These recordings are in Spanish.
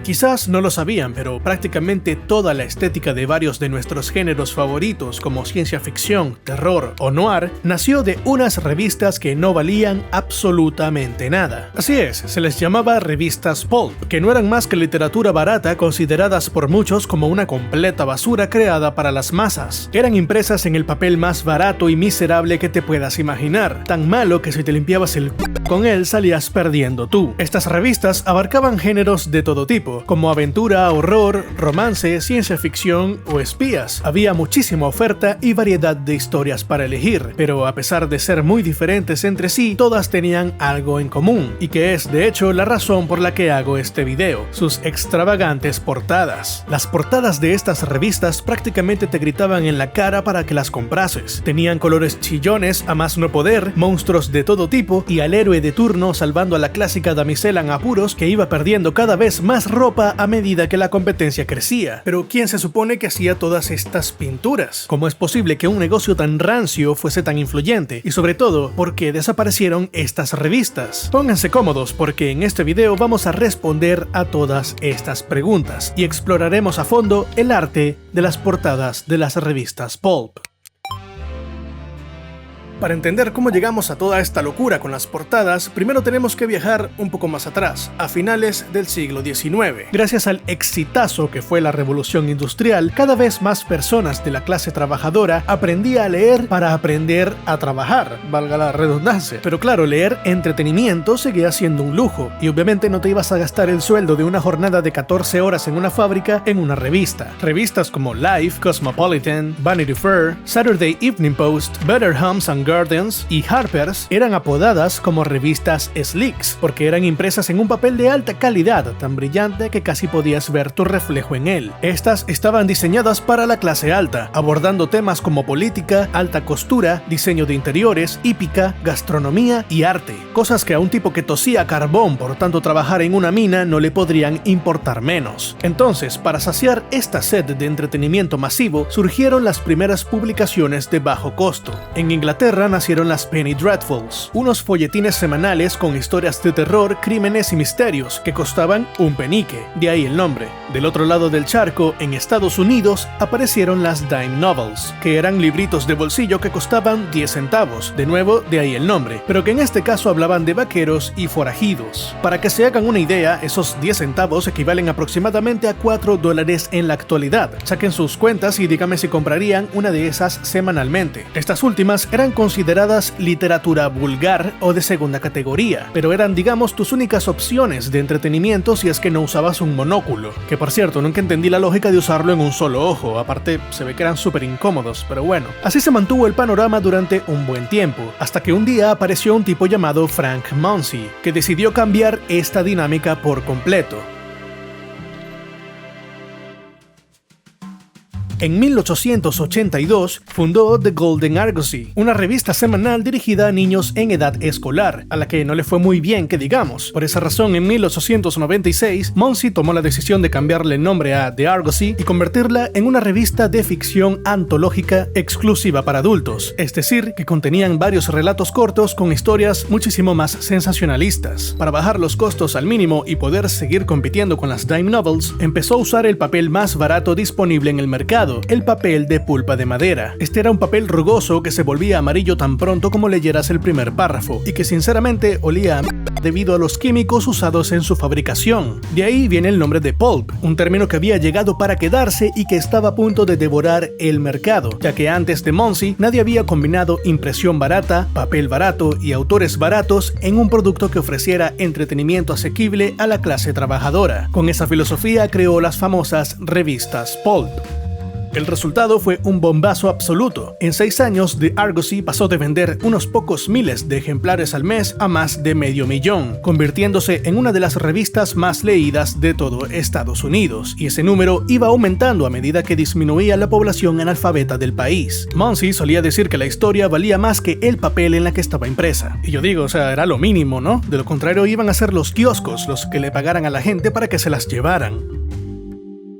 Quizás no lo sabían, pero prácticamente toda la estética de varios de nuestros géneros favoritos como ciencia ficción, terror o noir nació de unas revistas que no valían absolutamente nada. Así es, se les llamaba revistas pulp, que no eran más que literatura barata consideradas por muchos como una completa basura creada para las masas. Eran impresas en el papel más barato y miserable que te puedas imaginar, tan malo que si te limpiabas el con él salías perdiendo tú. Estas revistas abarcaban géneros de todo tipo, como aventura, horror, romance, ciencia ficción o espías. Había muchísima oferta y variedad de historias para elegir, pero a pesar de ser muy diferentes entre sí, todas tenían algo en común, y que es de hecho la razón por la que hago este video: sus extravagantes portadas. Las portadas de estas revistas prácticamente te gritaban en la cara para que las comprases. Tenían colores chillones a más no poder, monstruos de todo tipo y al héroe de turno salvando a la clásica damisela en apuros que iba perdiendo cada vez más ropa a medida que la competencia crecía. Pero ¿quién se supone que hacía todas estas pinturas? ¿Cómo es posible que un negocio tan rancio fuese tan influyente? Y sobre todo, ¿por qué desaparecieron estas revistas? Pónganse cómodos porque en este video vamos a responder a todas estas preguntas y exploraremos a fondo el arte de las portadas de las revistas pulp. Para entender cómo llegamos a toda esta locura con las portadas, primero tenemos que viajar un poco más atrás, a finales del siglo XIX. Gracias al exitazo que fue la revolución industrial, cada vez más personas de la clase trabajadora aprendían a leer para aprender a trabajar, valga la redundancia. Pero claro, leer entretenimiento seguía siendo un lujo, y obviamente no te ibas a gastar el sueldo de una jornada de 14 horas en una fábrica en una revista. Revistas como Life, Cosmopolitan, Vanity Fair, Saturday Evening Post, Better Homes and Gardens y Harper's eran apodadas como revistas slicks porque eran impresas en un papel de alta calidad, tan brillante que casi podías ver tu reflejo en él. Estas estaban diseñadas para la clase alta, abordando temas como política, alta costura, diseño de interiores, hípica, gastronomía y arte, cosas que a un tipo que tosía carbón por tanto trabajar en una mina no le podrían importar menos. Entonces, para saciar esta sed de entretenimiento masivo, surgieron las primeras publicaciones de bajo costo. En Inglaterra nacieron las Penny Dreadfuls, unos folletines semanales con historias de terror, crímenes y misterios que costaban un penique, de ahí el nombre. Del otro lado del charco, en Estados Unidos, aparecieron las Dime Novels, que eran libritos de bolsillo que costaban 10 centavos, de nuevo de ahí el nombre, pero que en este caso hablaban de vaqueros y forajidos. Para que se hagan una idea, esos 10 centavos equivalen aproximadamente a $4 en la actualidad. Saquen sus cuentas y díganme si comprarían una de esas semanalmente. Estas últimas eran consideradas literatura vulgar o de segunda categoría, pero eran, digamos, tus únicas opciones de entretenimiento si es que no usabas un monóculo, que por cierto nunca entendí la lógica de usarlo en un solo ojo, aparte se ve que eran súper incómodos, pero bueno. Así se mantuvo el panorama durante un buen tiempo, hasta que un día apareció un tipo llamado Frank Munsey, que decidió cambiar esta dinámica por completo. En 1882 fundó The Golden Argosy, una revista semanal dirigida a niños en edad escolar, a la que no le fue muy bien que digamos. Por esa razón, en 1896, Munsey tomó la decisión de cambiarle el nombre a The Argosy y convertirla en una revista de ficción antológica exclusiva para adultos, es decir, que contenían varios relatos cortos con historias muchísimo más sensacionalistas. Para bajar los costos al mínimo y poder seguir compitiendo con las Dime Novels, empezó a usar el papel más barato disponible en el mercado, el papel de pulpa de madera. Este era un papel rugoso que se volvía amarillo tan pronto como leyeras el primer párrafo y que sinceramente olía a debido a los químicos usados en su fabricación. De ahí viene el nombre de pulp, un término que había llegado para quedarse y que estaba a punto de devorar el mercado, ya que antes de Munsey nadie había combinado impresión barata, papel barato y autores baratos en un producto que ofreciera entretenimiento asequible a la clase trabajadora. Con esa filosofía creó las famosas revistas pulp. El resultado fue un bombazo absoluto. En 6 años, The Argosy pasó de vender unos pocos miles de ejemplares al mes a más de medio millón, convirtiéndose en una de las revistas más leídas de todo Estados Unidos, y ese número iba aumentando a medida que disminuía la población analfabeta del país. Munsey solía decir que la historia valía más que el papel en la que estaba impresa. Y yo digo, era lo mínimo, ¿no? De lo contrario, iban a ser los kioscos los que le pagaran a la gente para que se las llevaran.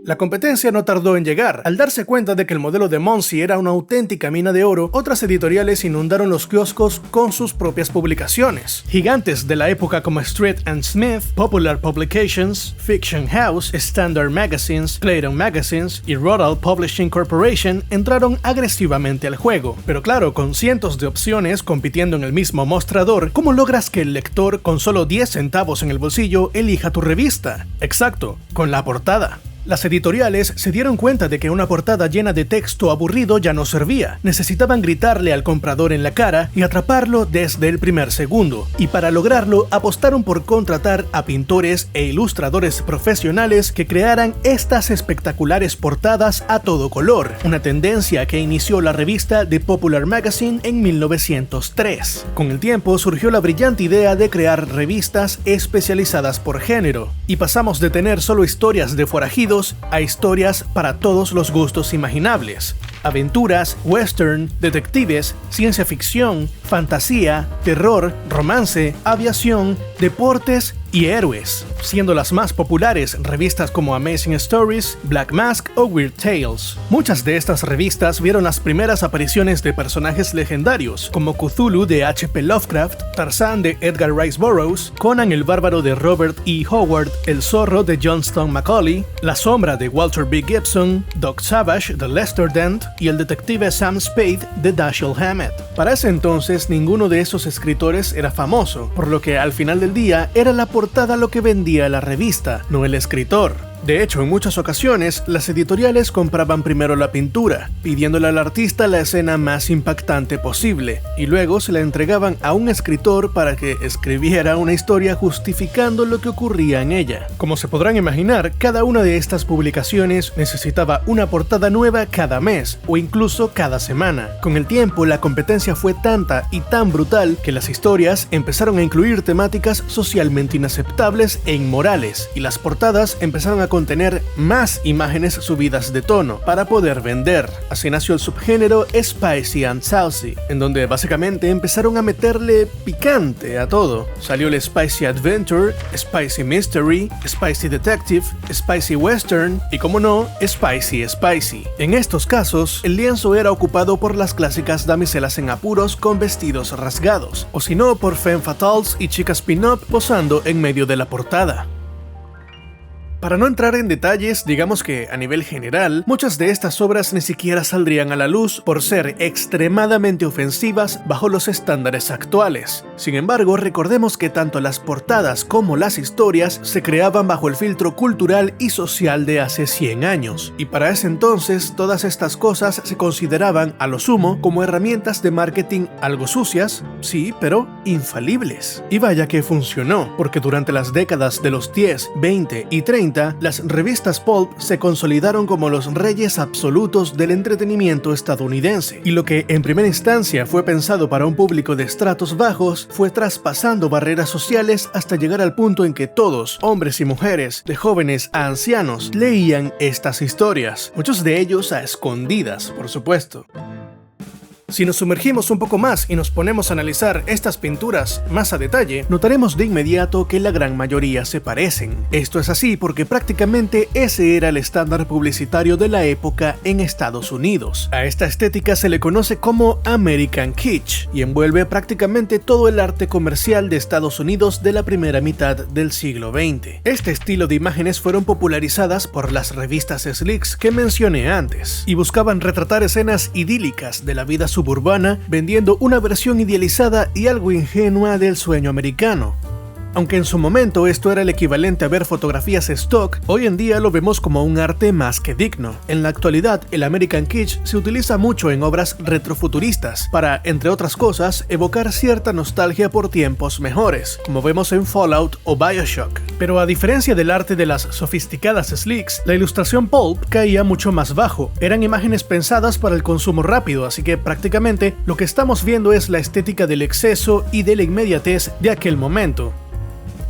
La competencia no tardó en llegar. Al darse cuenta de que el modelo de Muncie era una auténtica mina de oro, otras editoriales inundaron los kioscos con sus propias publicaciones. Gigantes de la época como Street and Smith, Popular Publications, Fiction House, Standard Magazines, Clayton Magazines y Rodale Publishing Corporation entraron agresivamente al juego. Pero claro, con cientos de opciones compitiendo en el mismo mostrador, ¿cómo logras que el lector con solo 10 centavos en el bolsillo elija tu revista? Exacto, con la portada. Las editoriales se dieron cuenta de que una portada llena de texto aburrido ya no servía. Necesitaban gritarle al comprador en la cara y atraparlo desde el primer segundo. Y para lograrlo, apostaron por contratar a pintores e ilustradores profesionales que crearan estas espectaculares portadas a todo color, una tendencia que inició la revista The Popular Magazine en 1903. Con el tiempo surgió la brillante idea de crear revistas especializadas por género, y pasamos de tener solo historias de forajidos a historias para todos los gustos imaginables. Aventuras, western, detectives, ciencia ficción, fantasía, terror, romance, aviación, deportes y héroes, siendo las más populares revistas como Amazing Stories, Black Mask o Weird Tales. Muchas de estas revistas vieron las primeras apariciones de personajes legendarios, como Cthulhu de H.P. Lovecraft, Tarzán de Edgar Rice Burroughs, Conan el Bárbaro de Robert E. Howard, El Zorro de Johnston Macaulay, La Sombra de Walter B. Gibson, Doc Savage de Lester Dent y el detective Sam Spade de Dashiell Hammett. Para ese entonces, ninguno de esos escritores era famoso, por lo que al final del día era la portada lo que vendía la revista, no el escritor. De hecho, en muchas ocasiones, las editoriales compraban primero la pintura, pidiéndole al artista la escena más impactante posible, y luego se la entregaban a un escritor para que escribiera una historia justificando lo que ocurría en ella. Como se podrán imaginar, cada una de estas publicaciones necesitaba una portada nueva cada mes, o incluso cada semana. Con el tiempo, la competencia fue tanta y tan brutal que las historias empezaron a incluir temáticas socialmente inaceptables e inmorales, y las portadas empezaron a contener más imágenes subidas de tono para poder vender. Así nació el subgénero Spicy and Saucy, en donde básicamente empezaron a meterle picante a todo. Salió el Spicy Adventure, Spicy Mystery, Spicy Detective, Spicy Western y, como no, Spicy Spicy. En estos casos, el lienzo era ocupado por las clásicas damiselas en apuros con vestidos rasgados, o si no, por femme fatales y chicas pin-up posando en medio de la portada. Para no entrar en detalles, digamos que a nivel general, muchas de estas obras ni siquiera saldrían a la luz por ser extremadamente ofensivas bajo los estándares actuales. Sin embargo, recordemos que tanto las portadas como las historias se creaban bajo el filtro cultural y social de hace 100 años, y para ese entonces todas estas cosas se consideraban a lo sumo como herramientas de marketing algo sucias, sí, pero infalibles. Y vaya que funcionó, porque durante las décadas de los 10, 20 y 30, las revistas pulp se consolidaron como los reyes absolutos del entretenimiento estadounidense, y lo que en primera instancia fue pensado para un público de estratos bajos fue traspasando barreras sociales hasta llegar al punto en que todos, hombres y mujeres, de jóvenes a ancianos, leían estas historias, muchos de ellos a escondidas, por supuesto. Si nos sumergimos un poco más y nos ponemos a analizar estas pinturas más a detalle, notaremos de inmediato que la gran mayoría se parecen. Esto es así porque prácticamente ese era el estándar publicitario de la época en Estados Unidos. A esta estética se le conoce como American Kitsch y envuelve prácticamente todo el arte comercial de Estados Unidos de la primera mitad del siglo XX. Este estilo de imágenes fueron popularizadas por las revistas Slicks que mencioné antes y buscaban retratar escenas idílicas de la vida suburbana, vendiendo una versión idealizada y algo ingenua del sueño americano. Aunque en su momento esto era el equivalente a ver fotografías stock, hoy en día lo vemos como un arte más que digno. En la actualidad, el American Kitsch se utiliza mucho en obras retrofuturistas para, entre otras cosas, evocar cierta nostalgia por tiempos mejores, como vemos en Fallout o BioShock. Pero a diferencia del arte de las sofisticadas Slicks, la ilustración pulp caía mucho más bajo. Eran imágenes pensadas para el consumo rápido, así que prácticamente lo que estamos viendo es la estética del exceso y de la inmediatez de aquel momento.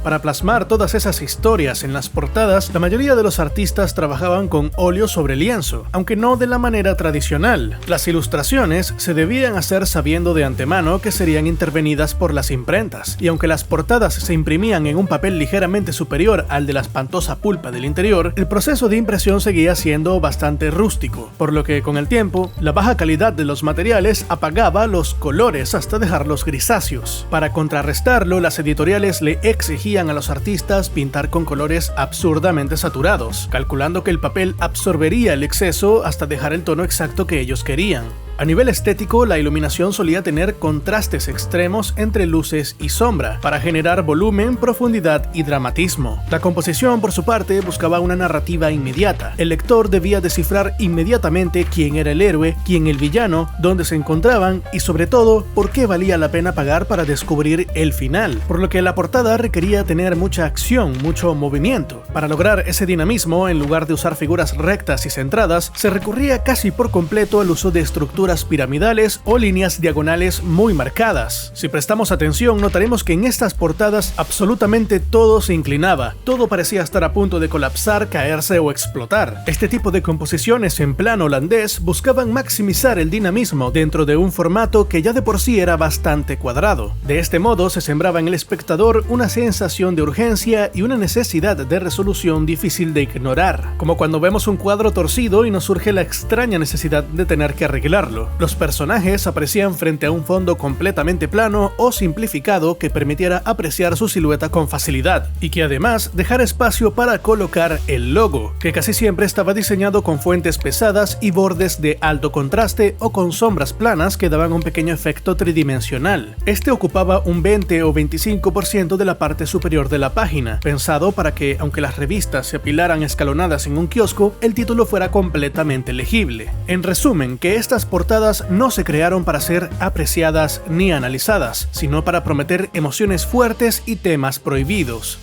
Para plasmar todas esas historias en las portadas, la mayoría de los artistas trabajaban con óleo sobre lienzo, aunque no de la manera tradicional. Las ilustraciones se debían hacer sabiendo de antemano que serían intervenidas por las imprentas, y aunque las portadas se imprimían en un papel ligeramente superior al de la espantosa pulpa del interior, el proceso de impresión seguía siendo bastante rústico, por lo que con el tiempo, la baja calidad de los materiales apagaba los colores hasta dejarlos grisáceos. Para contrarrestarlo, las editoriales le exigían a los artistas pintar con colores absurdamente saturados, calculando que el papel absorbería el exceso hasta dejar el tono exacto que ellos querían. A nivel estético, la iluminación solía tener contrastes extremos entre luces y sombra, para generar volumen, profundidad y dramatismo. La composición, por su parte, buscaba una narrativa inmediata. El lector debía descifrar inmediatamente quién era el héroe, quién el villano, dónde se encontraban y, sobre todo, por qué valía la pena pagar para descubrir el final. Por lo que la portada requería tener mucha acción, mucho movimiento. Para lograr ese dinamismo, en lugar de usar figuras rectas y centradas, se recurría casi por completo al uso de estructuras piramidales o líneas diagonales muy marcadas. Si prestamos atención, notaremos que en estas portadas absolutamente todo se inclinaba, todo parecía estar a punto de colapsar, caerse o explotar. Este tipo de composiciones en plano holandés buscaban maximizar el dinamismo dentro de un formato que ya de por sí era bastante cuadrado. De este modo se sembraba en el espectador una sensación de urgencia y una necesidad de resolución difícil de ignorar, como cuando vemos un cuadro torcido y nos surge la extraña necesidad de tener que arreglarlo. Los personajes aparecían frente a un fondo completamente plano o simplificado que permitiera apreciar su silueta con facilidad, y que además dejara espacio para colocar el logo, que casi siempre estaba diseñado con fuentes pesadas y bordes de alto contraste o con sombras planas que daban un pequeño efecto tridimensional. Este ocupaba un 20 o 25% de la parte superior de la página, pensado para que, aunque las revistas se apilaran escalonadas en un kiosco, el título fuera completamente legible. En resumen, que estas portadas no se crearon para ser apreciadas ni analizadas, sino para prometer emociones fuertes y temas prohibidos.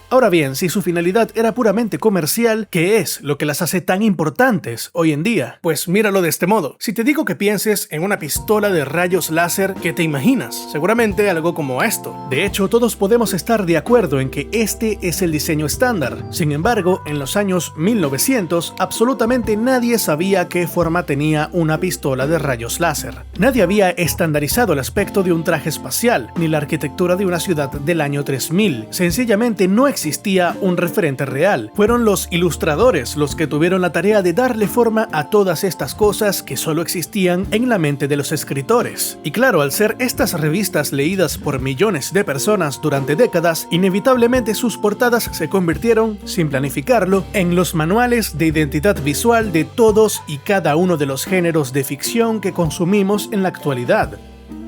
Ahora bien, si su finalidad era puramente comercial, ¿qué es lo que las hace tan importantes hoy en día? Pues míralo de este modo. Si te digo que pienses en una pistola de rayos láser, ¿qué te imaginas? Seguramente algo como esto. De hecho, todos podemos estar de acuerdo en que este es el diseño estándar. Sin embargo, en los años 1900, absolutamente nadie sabía qué forma tenía una pistola de rayos láser. Nadie había estandarizado el aspecto de un traje espacial, ni la arquitectura de una ciudad del año 3000. Sencillamente no existía un referente real. Fueron los ilustradores los que tuvieron la tarea de darle forma a todas estas cosas que solo existían en la mente de los escritores. Y claro, al ser estas revistas leídas por millones de personas durante décadas, inevitablemente sus portadas se convirtieron, sin planificarlo, en los manuales de identidad visual de todos y cada uno de los géneros de ficción que consumimos en la actualidad.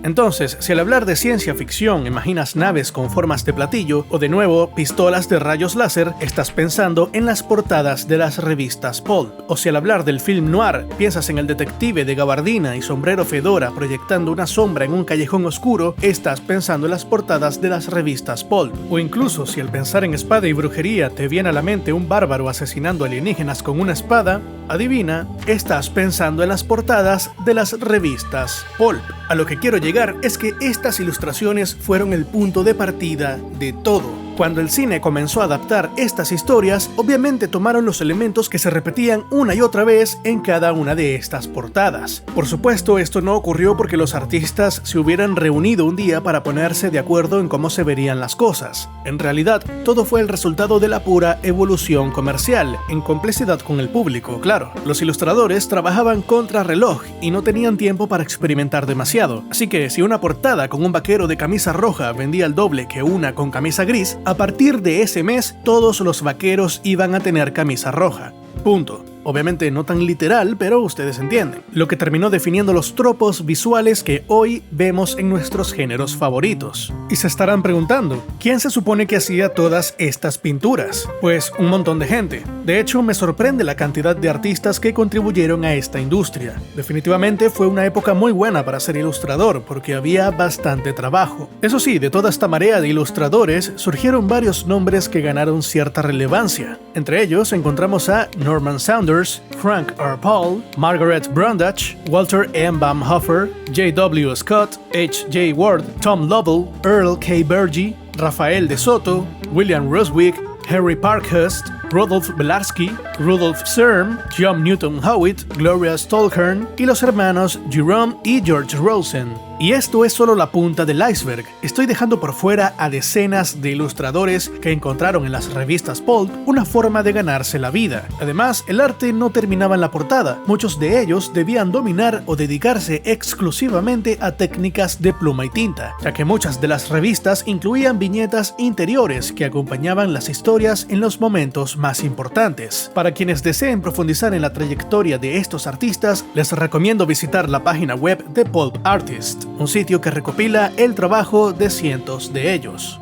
Entonces, si al hablar de ciencia ficción imaginas naves con formas de platillo o de nuevo pistolas de rayos láser, estás pensando en las portadas de las revistas pulp. O si al hablar del film noir piensas en el detective de gabardina y sombrero fedora proyectando una sombra en un callejón oscuro, estás pensando en las portadas de las revistas pulp. O incluso si al pensar en espada y brujería te viene a la mente un bárbaro asesinando alienígenas con una espada, adivina, estás pensando en las portadas de las revistas pulp. A lo que quiero llegar es que estas ilustraciones fueron el punto de partida de todo. Cuando el cine comenzó a adaptar estas historias, obviamente tomaron los elementos que se repetían una y otra vez en cada una de estas portadas. Por supuesto, esto no ocurrió porque los artistas se hubieran reunido un día para ponerse de acuerdo en cómo se verían las cosas. En realidad, todo fue el resultado de la pura evolución comercial, en complicidad con el público, claro. Los ilustradores trabajaban contra reloj y no tenían tiempo para experimentar demasiado. Así que si una portada con un vaquero de camisa roja vendía el doble que una con camisa gris, a partir de ese mes todos los vaqueros iban a tener camisa roja. Punto. Obviamente no tan literal, pero ustedes entienden. Lo que terminó definiendo los tropos visuales que hoy vemos en nuestros géneros favoritos. Y se estarán preguntando, ¿quién se supone que hacía todas estas pinturas? Pues un montón de gente. De hecho, me sorprende la cantidad de artistas que contribuyeron a esta industria. Definitivamente fue una época muy buena para ser ilustrador, porque había bastante trabajo. Eso sí, de toda esta marea de ilustradores, surgieron varios nombres que ganaron cierta relevancia. Entre ellos encontramos a Norman Saunders, Frank R. Paul, Margaret Brundage, Walter M. Baumhofer, J.W. Scott, H.J. Ward, Tom Lovell, Earl K. Berge, Rafael de Soto, William Roswick, Harry Parkhurst, Rudolf Belarski, Rudolf Serm, John Newton Howitt, Gloria Stolhern y los hermanos Jerome y George Rosen. Y esto es solo la punta del iceberg. Estoy dejando por fuera a decenas de ilustradores que encontraron en las revistas pulp una forma de ganarse la vida. Además, el arte no terminaba en la portada. Muchos de ellos debían dominar o dedicarse exclusivamente a técnicas de pluma y tinta, ya que muchas de las revistas incluían viñetas interiores que acompañaban las historias en los momentos más importantes. Para quienes deseen profundizar en la trayectoria de estos artistas, les recomiendo visitar la página web de Pulp Artist, un sitio que recopila el trabajo de cientos de ellos.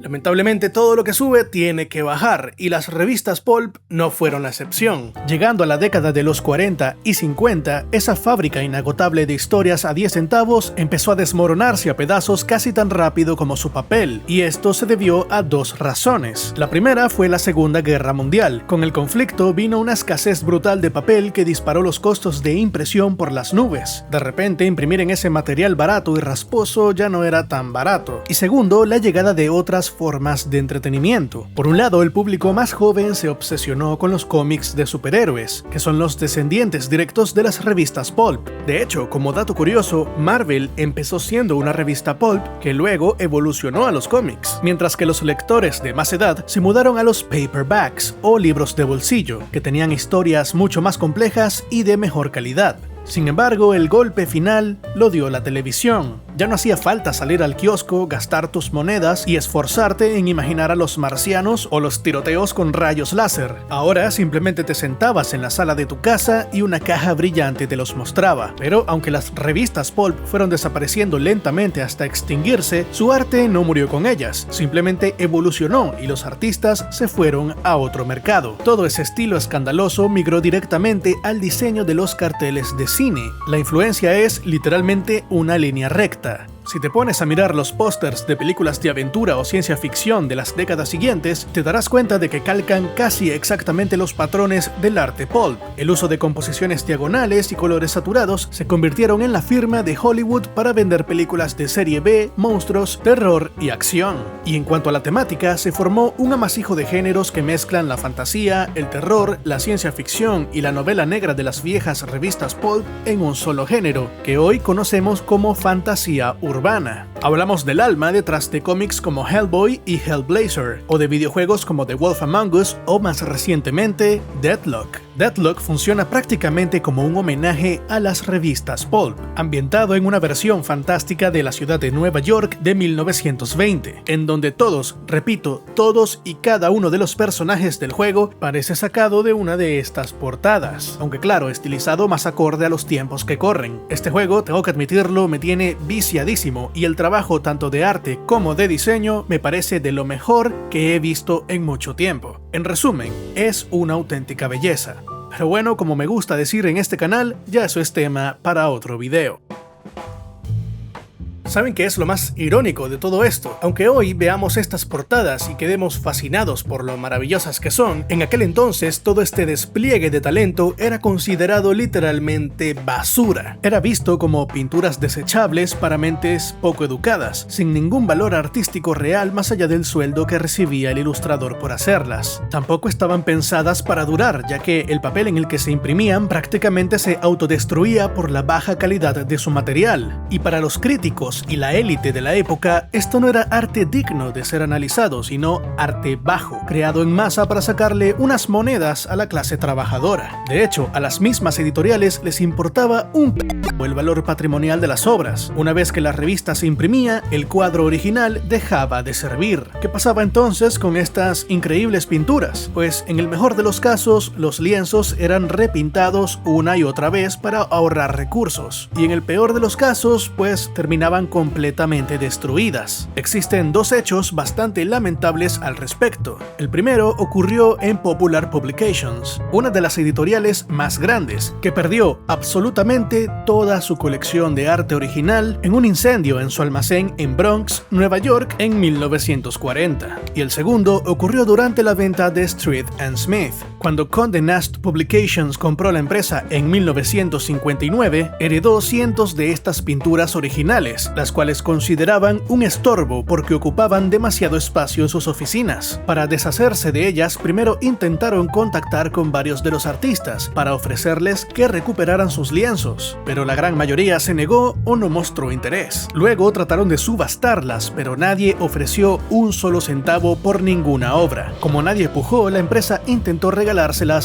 Lamentablemente todo lo que sube tiene que bajar, y las revistas pulp no fueron la excepción. Llegando a la década de los 40 y 50, esa fábrica inagotable de historias a 10 centavos empezó a desmoronarse a pedazos casi tan rápido como su papel, y esto se debió a dos razones. La primera fue la Segunda Guerra Mundial. Con el conflicto vino una escasez brutal de papel que disparó los costos de impresión por las nubes. De repente, imprimir en ese material barato y rasposo ya no era tan barato. Y segundo, la llegada de otras formas de entretenimiento. Por un lado, el público más joven se obsesionó con los cómics de superhéroes, que son los descendientes directos de las revistas pulp. De hecho, como dato curioso, Marvel empezó siendo una revista pulp que luego evolucionó a los cómics, mientras que los lectores de más edad se mudaron a los paperbacks o libros de bolsillo, que tenían historias mucho más complejas y de mejor calidad. Sin embargo, el golpe final lo dio la televisión. Ya no hacía falta salir al kiosco, gastar tus monedas y esforzarte en imaginar a los marcianos o los tiroteos con rayos láser. Ahora simplemente te sentabas en la sala de tu casa y una caja brillante te los mostraba. Pero aunque las revistas pulp fueron desapareciendo lentamente hasta extinguirse, su arte no murió con ellas, simplemente evolucionó y los artistas se fueron a otro mercado. Todo ese estilo escandaloso migró directamente al diseño de los carteles de cine. La influencia es literalmente una línea recta. Si te pones a mirar los pósters de películas de aventura o ciencia ficción de las décadas siguientes, te darás cuenta de que calcan casi exactamente los patrones del arte pulp. El uso de composiciones diagonales y colores saturados se convirtieron en la firma de Hollywood para vender películas de serie B, monstruos, terror y acción. Y en cuanto a la temática, se formó un amasijo de géneros que mezclan la fantasía, el terror, la ciencia ficción y la novela negra de las viejas revistas pulp en un solo género, que hoy conocemos como fantasía urbana. Hablamos del alma detrás de cómics como Hellboy y Hellblazer, o de videojuegos como The Wolf Among Us o más recientemente Deathlock. Deathlock funciona prácticamente como un homenaje a las revistas pulp, ambientado en una versión fantástica de la ciudad de Nueva York de 1920, en donde todos, repito, todos y cada uno de los personajes del juego parece sacado de una de estas portadas, aunque claro, estilizado más acorde a los tiempos que corren. Este juego, tengo que admitirlo, me tiene viciadísimo, y el trabajo tanto de arte como de diseño me parece de lo mejor que he visto en mucho tiempo. En resumen, es una auténtica belleza. Pero bueno, como me gusta decir en este canal, ya eso es tema para otro video. ¿Saben qué es lo más irónico de todo esto? Aunque hoy veamos estas portadas y quedemos fascinados por lo maravillosas que son, en aquel entonces todo este despliegue de talento era considerado literalmente basura. Era visto como pinturas desechables para mentes poco educadas, sin ningún valor artístico real más allá del sueldo que recibía el ilustrador por hacerlas. Tampoco estaban pensadas para durar, ya que el papel en el que se imprimían prácticamente se autodestruía por la baja calidad de su material. Y para los críticos y la élite de la época, esto no era arte digno de ser analizado, sino arte bajo, creado en masa para sacarle unas monedas a la clase trabajadora. De hecho, a las mismas editoriales les importaba un el valor patrimonial de las obras. Una vez que la revista se imprimía, el cuadro original dejaba de servir. ¿Qué pasaba entonces con estas increíbles pinturas? Pues en el mejor de los casos, los lienzos eran repintados una y otra vez para ahorrar recursos, y en el peor de los casos, pues terminaban completamente destruidas. Existen dos hechos bastante lamentables al respecto. El primero ocurrió en Popular Publications, una de las editoriales más grandes, que perdió absolutamente toda su colección de arte original en un incendio en su almacén en Bronx, Nueva York, en 1940. Y el segundo ocurrió durante la venta de Street and Smith, Cuando Condé Nast Publications compró la empresa en 1959, heredó cientos de estas pinturas originales, las cuales consideraban un estorbo porque ocupaban demasiado espacio en sus oficinas. Para deshacerse de ellas, primero intentaron contactar con varios de los artistas para ofrecerles que recuperaran sus lienzos, pero la gran mayoría se negó o no mostró interés. Luego trataron de subastarlas, pero nadie ofreció un solo centavo por ninguna obra. Como nadie pujó, la empresa intentó regalárselas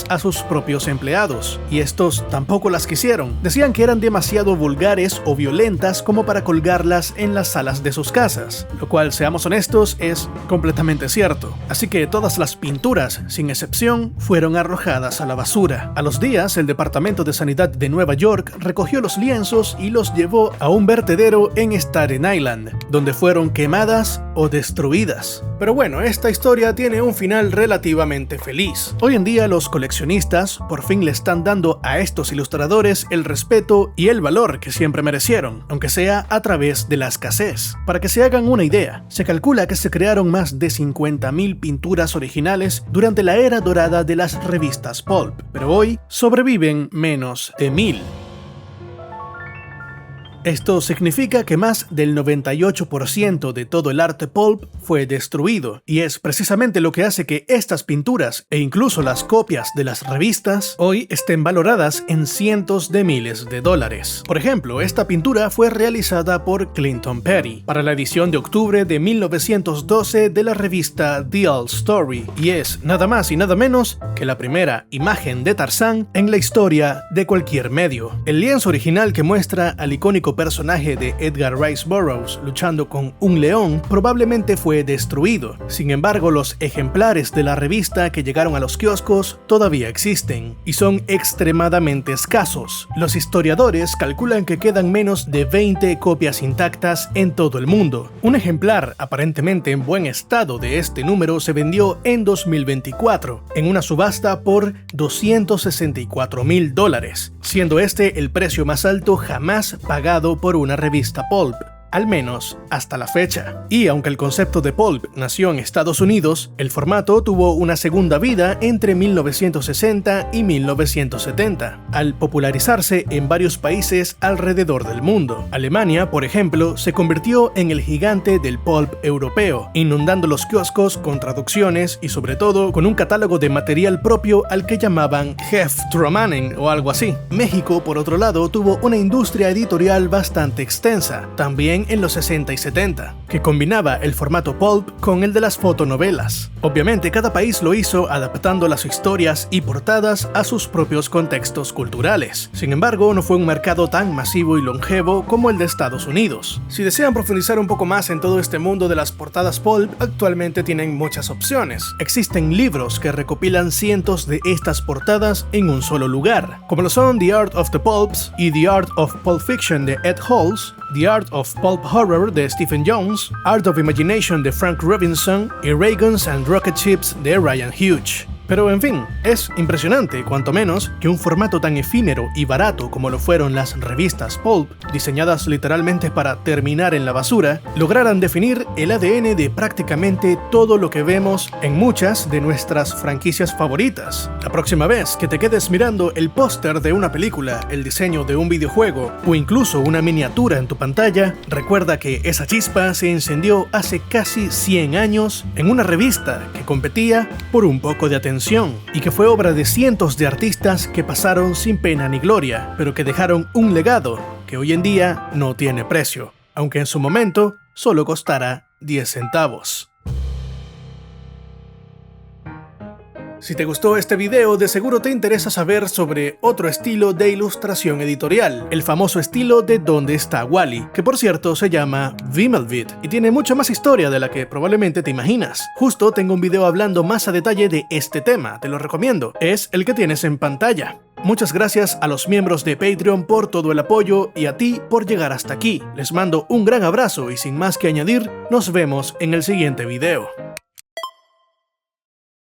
a sus propios empleados, y estos tampoco las quisieron. Decían que eran demasiado vulgares o violentas como para colgarlas en las salas de sus casas, lo cual, seamos honestos, es completamente cierto. Así que todas las pinturas, sin excepción, fueron arrojadas a la basura. A los días, el Departamento de Sanidad de Nueva York recogió los lienzos y los llevó a un vertedero en Staten Island, donde fueron quemadas o destruidas. Pero bueno, esta historia tiene un final relativamente feliz. Hoy en día los coleccionistas por fin le están dando a estos ilustradores el respeto y el valor que siempre merecieron, aunque sea a través de la escasez. Para que se hagan una idea, se calcula que se crearon más de 50.000 pinturas originales durante la era dorada de las revistas pulp, pero hoy sobreviven menos de 1.000. Esto significa que más del 98% de todo el arte pulp fue destruido, y es precisamente lo que hace que estas pinturas e incluso las copias de las revistas hoy estén valoradas en cientos de miles de dólares. Por ejemplo, esta pintura fue realizada por Clinton Petty para la edición de octubre de 1912 de la revista The All Story, y es nada más y nada menos que la primera imagen de Tarzán en la historia de cualquier medio. El lienzo original que muestra al icónico personaje de Edgar Rice Burroughs luchando con un león probablemente fue destruido. Sin embargo, los ejemplares de la revista que llegaron a los kioscos todavía existen y son extremadamente escasos. Los historiadores calculan que quedan menos de 20 copias intactas en todo el mundo. Un ejemplar aparentemente en buen estado de este número se vendió en 2024 en una subasta por $264.000, siendo este el precio más alto jamás pagado por una revista pulp, al menos hasta la fecha. Y aunque el concepto de pulp nació en Estados Unidos, el formato tuvo una segunda vida entre 1960 y 1970, al popularizarse en varios países alrededor del mundo. Alemania, por ejemplo, se convirtió en el gigante del pulp europeo, inundando los kioscos con traducciones y sobre todo con un catálogo de material propio al que llamaban Heftromanen o algo así. México, por otro lado, tuvo una industria editorial bastante extensa, también en los 60 y 70, que combinaba el formato pulp con el de las fotonovelas. Obviamente, cada país lo hizo adaptando las historias y portadas a sus propios contextos culturales. Sin embargo, no fue un mercado tan masivo y longevo como el de Estados Unidos. Si desean profundizar un poco más en todo este mundo de las portadas pulp, actualmente tienen muchas opciones. Existen libros que recopilan cientos de estas portadas en un solo lugar, como lo son The Art of the Pulps y The Art of Pulp Fiction de Ed Halls, The Art of Pulp Horror de Stephen Jones, Art of Imagination de Frank Robinson y Ray Guns and Rocket Ships de Ryan Hughes. Pero en fin, es impresionante, cuanto menos, que un formato tan efímero y barato como lo fueron las revistas pulp, diseñadas literalmente para terminar en la basura, lograran definir el ADN de prácticamente todo lo que vemos en muchas de nuestras franquicias favoritas. La próxima vez que te quedes mirando el póster de una película, el diseño de un videojuego o incluso una miniatura en tu pantalla, recuerda que esa chispa se encendió hace casi 100 años en una revista que competía por un poco de atención y que fue obra de cientos de artistas que pasaron sin pena ni gloria, pero que dejaron un legado que hoy en día no tiene precio, aunque en su momento solo costara 10 centavos. Si te gustó este video, de seguro te interesa saber sobre otro estilo de ilustración editorial, el famoso estilo de ¿Dónde está Wally?, que por cierto se llama Vimmelvid y tiene mucha más historia de la que probablemente te imaginas. Justo tengo un video hablando más a detalle de este tema, te lo recomiendo, es el que tienes en pantalla. Muchas gracias a los miembros de Patreon por todo el apoyo y a ti por llegar hasta aquí. Les mando un gran abrazo y sin más que añadir, nos vemos en el siguiente video.